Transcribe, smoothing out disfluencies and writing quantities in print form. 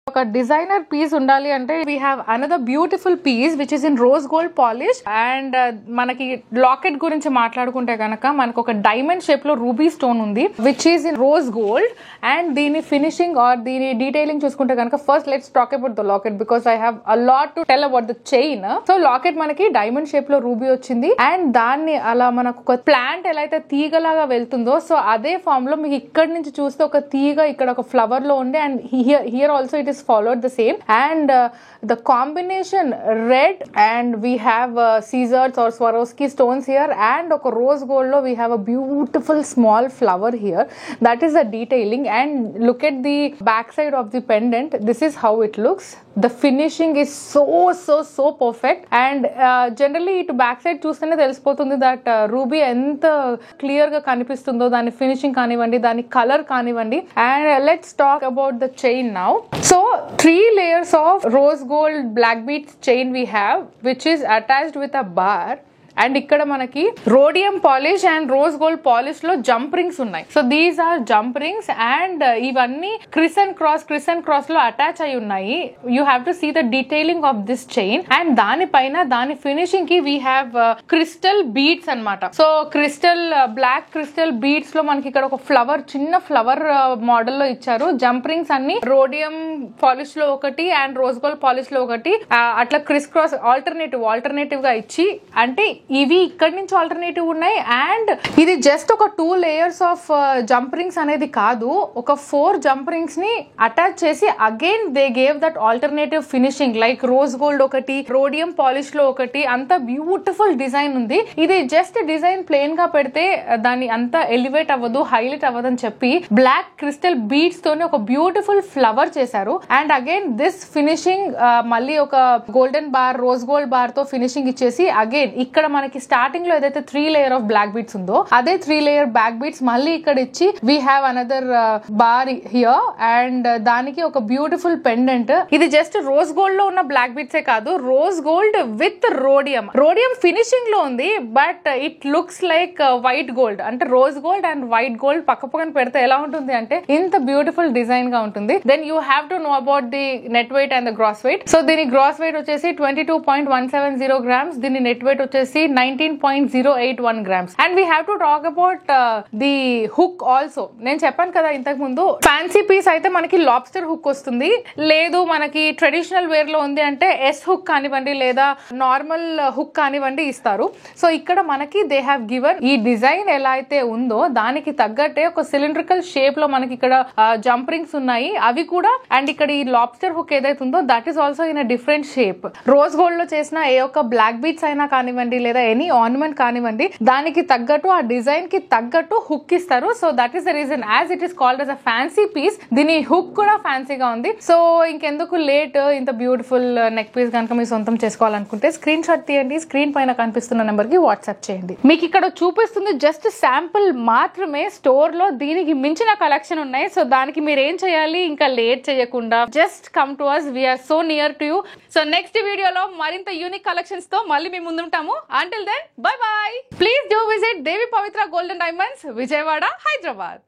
ఒక designer piece ఉండాలి అంటే we have another beautiful piece which is in rose gold polish. And మనకి locket గురించి మాట్లాడుకుంటే కనుక మనకు ఒక డైమండ్ షేప్ లో రూబీ స్టోన్ ఉంది which is in rose gold. And దీని ఫినిషింగ్ ఆర్ దీని డీటెయిలింగ్ చూసుకుంటే కనుక first let's talk about the locket because I have a lot to tell about the chain. So locket మనకి diamond shape లో ruby వచ్చింది and దాన్ని అలా మనకు ఒక ప్లాంట్ ఎలా అయితే తీగలాగా వెళ్తుందో సో అదే ఫామ్ లో మీకు ఇక్కడ నుంచి చూస్తే ఒక తీగ ఇక్కడ ఒక ఫ్లవర్ లో ఉండే and here also it is followed the same. And the combination red and we have Caesars or Swarovski stones here and oka rose gold lo we have a beautiful small flower here. That is the detailing. And look at the back side of the pendant. This is how it looks. The finishing is so perfect. And generally it back side chustane telisipotundi that ruby enta clear ga kanipistundo dani finishing kanivandi dani color kanivandi. And let's talk about the chain now. So 3 layers of rose gold black beads chain we have which is attached with a bar. And ఇక్కడ మనకి rhodium polish and rose gold polish లో jump rings ఉన్నాయి. So these are jump rings and ఇవన్నీ criss and cross లో attach అయి ఉన్నాయి. You have to see the detailing of this chain. And దానిపైన దాని ఫినిషింగ్ కి వీ హ్యావ్ క్రిస్టల్ బీడ్స్ అన్నమాట. So crystal black crystal beads లో మనకి ఇక్కడ ఒక ఫ్లవర్ చిన్న ఫ్లవర్ మోడల్ లో ఇచ్చారు. జంప్ రింగ్స్ అన్ని రోడియం పాలిష్ లో ఒకటి అండ్ రోజ్ గోల్డ్ పాలిష్ లో ఒకటి అట్లా క్రిస్ క్రాస్ ఆల్టర్నేటివ్ గా ఇచ్చి అంటే ఇవి ఇక్కడ నుంచి ఆల్టర్నేటివ్ ఉన్నాయి. అండ్ ఇది జస్ట్ ఒక 2 లేయర్స్ ఆఫ్ జంప్ రింగ్స్ అనేది కాదు, ఒక 4 జంప్ రింగ్స్ ని అటాచ్ చేసి again they gave that alternative finishing like rose gold ఒకటి రోడియం పాలిష్ లో ఒకటి అంత బ్యూటిఫుల్ డిజైన్ ఉంది. ఇది జస్ట్ డిజైన్ ప్లెయిన్ గా పెడితే దాన్ని అంత ఎలివేట్ అవ్వదు హైలైట్ అవ్వదు అని చెప్పి బ్లాక్ క్రిస్టల్ బీడ్స్ తోని ఒక బ్యూటిఫుల్ ఫ్లవర్ చేశారు. అండ్ అగైన్ దిస్ ఫినిషింగ్ మళ్ళీ ఒక golden bar rose gold bar తో ఫినిషింగ్ ఇచ్చేసి అగైన్ ఇక్కడ మనకి స్టార్టింగ్ లో ఏదైతే 3 లేయర్ ఆఫ్ బ్లాక్ బీడ్స్ ఉందో అదే 3 లేయర్ బ్యాక్ బీడ్స్ మళ్ళీ ఇక్కడ ఇచ్చి we have another bar here and దానికి ఒక బ్యూటిఫుల్ పెండెంట్. ఇది జస్ట్ రోజ్ గోల్డ్ లో ఉన్న బ్లాక్ బీడ్స్ ఏ కాదు, rose gold with rhodium finishing లో ఉంది. But it looks like white gold అంటే rose gold and white gold పక్క పక్కన పెడితే ఎలా ఉంటుంది అంటే ఇంత బ్యూటిఫుల్ డిజైన్ గా ఉంటుంది. Then you have to know about the net weight and the gross weight. So దీని గ్రాస్ వెయిట్ వచ్చేసి 22.170 grams, దీని నెట్ వెయిట్ వచ్చేసి 19.081 grams. And we have to talk about the hook also. నేను చెప్పాను కదా ఇంతకు ముందు ఫ్యాన్సీ పీస్ అయితే మనకి లాబ్స్టర్ హుక్ వస్తుంది, లేదు మనకి ట్రెడిషనల్ వేర్ లో ఉంది అంటే ఎస్ హుక్ కానివ్వండి లేదా నార్మల్ హుక్ కానివ్వండి ఇస్తారు. సో ఇక్కడ మనకి దే హ్యావ్ గివెన్ ఈ డిజైన్ ఎలా అయితే ఉందో దానికి తగ్గట్టే ఒక సిలిండ్రికల్ షేప్ లో మనకి ఇక్కడ జంప్ రింగ్స్ ఉన్నాయి అవి కూడా. అండ్ ఇక్కడ ఈ లాబ్స్టర్ హుక్ ఏదైతే ఉందో that is also in a different shape. Rose gold లో చేసిన ఏ ఒక్క బ్లాక్ బీడ్స్ అయినా కానివ్వండి లేదా ఎనీ ఆర్నమెంట్ కానివ్వండి దానికి తగ్గట్టు ఆ డిజైన్ కి తగ్గట్టు హుక్ ఇస్తారు. So that is the reason as it is called as a fancy piece. దీని హుక్ కూడా ఫ్యాన్సీగా ఉంది. సో ఇంకెందుకు లేట్, ఇంత బ్యూటిఫుల్ నెక్ పీస్ కనుక మీరు సొంతం చేసుకోవాలనుకుంటే స్క్రీన్ షాట్ తీయండి, స్క్రీన్ పైన కనిపిస్తున్న నెంబర్ కి వాట్సాప్ చేయండి. మీకు ఇక్కడ చూపిస్తుంది జస్ట్ శాంపుల్ మాత్రమే, స్టోర్ లో దీనికి మించిన కలెక్షన్ ఉన్నాయి. సో దానికి మీరు ఏం చేయాలి, ఇంకా లేట్ చేయకుండా just come to us, we are so near to you. So next వీడియోలో మరింత యూనిక్ కలెక్షన్స్ తో మళ్ళీ మేము ముందుంటాము. Until then, bye bye. Please do visit Devi Pavitra Gold and Diamonds, Vijayawada, Hyderabad.